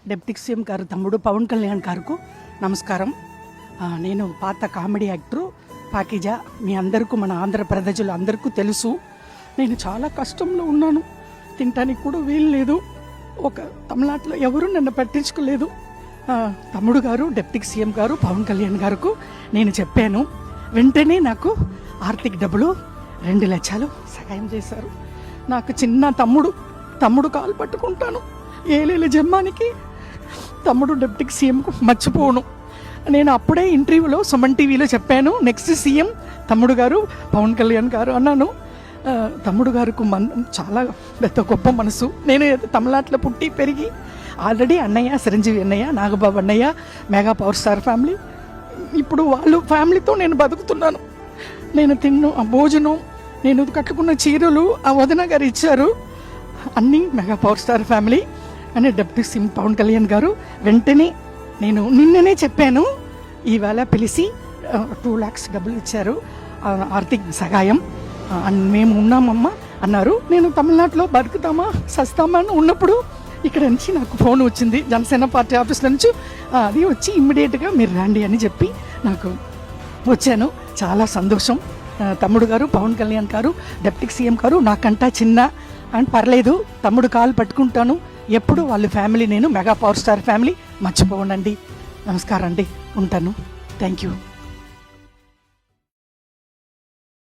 Deputy CM గారు తమ్ముడు పవన్ కళ్యాణ్ గారికి నమస్కారం. నేను పాత కామెడీ యాక్టరు పాకిజా. మీ అందరికీ, మన ఆంధ్ర ప్రజలు అందరికీ తెలుసు. నేను చాలా కష్టంలో ఉన్నాను, తినటానికి కూడా వీలు లేదు. ఒక తమిళనాడులో ఎవరు నన్ను పట్టించుకోలేదు. తమ్ముడు గారు డిప్యూటీ సీఎం గారు పవన్ కళ్యాణ్ గారికి నేను చెప్పాను. వెంటనే నాకు ఆర్థిక డబ్బులు 2 లక్షలు సహాయం చేశారు. నాకు చిన్న తమ్ముడు కాలు పట్టుకుంటాను. ఏలేల జన్మానికి తమ్ముడు డిప్యూటీ సీఎంకు మర్చిపోను. నేను అప్పుడే ఇంటర్వ్యూలో సుమన్ టీవీలో చెప్పాను, నెక్స్ట్ సీఎం తమ్ముడు గారు పవన్ కళ్యాణ్ గారు అన్నాను. తమ్ముడు గారికి చాలా పెద్ద గొప్ప మనసు. నేను తమిళనాడులో పుట్టి పెరిగి ఆల్రెడీ అన్నయ్య చిరంజీవి అన్నయ్య, నాగబాబు అన్నయ్య, మెగా పవర్ స్టార్ ఫ్యామిలీ, ఇప్పుడు వాళ్ళు ఫ్యామిలీతో నేను బతుకుతున్నాను. నేను తిన్న ఆ భోజనం, నేను కట్టుకున్న చీరలు ఆ వదిన గారు ఇచ్చారు. అన్నీ మెగా పవర్ స్టార్ ఫ్యామిలీ అని డిప్యూటీ సీఎం పవన్ కళ్యాణ్ గారు వెంటనే, నేను నిన్ననే చెప్పాను, ఈవేళ పిలిచి 2 lakhs డబ్బులు ఇచ్చారు, ఆర్థిక సహాయం. మేము ఉన్నామమ్మా అన్నారు. నేను తమిళనాడులో బతుకుతామా సస్తామా అని ఉన్నప్పుడు ఇక్కడ నుంచి నాకు ఫోన్ వచ్చింది జనసేన పార్టీ ఆఫీస్ నుంచి. అది వచ్చి ఇమ్మీడియట్గా మీరు రండి అని చెప్పి నాకు వచ్చాను. చాలా సంతోషం. తమ్ముడు గారు పవన్ కళ్యాణ్ గారు డిప్యూటీ సీఎం గారు నాకంటా చిన్న అని పర్లేదు, తమ్ముడు కాలు పట్టుకుంటాను ఎప్పుడు. వాళ్ళ ఫ్యామిలీ నేను మెగా పవర్ స్టార్ ఫ్యామిలీ మర్చిపోనండి. నమస్కారం అండి, ఉంటాను. Thank you.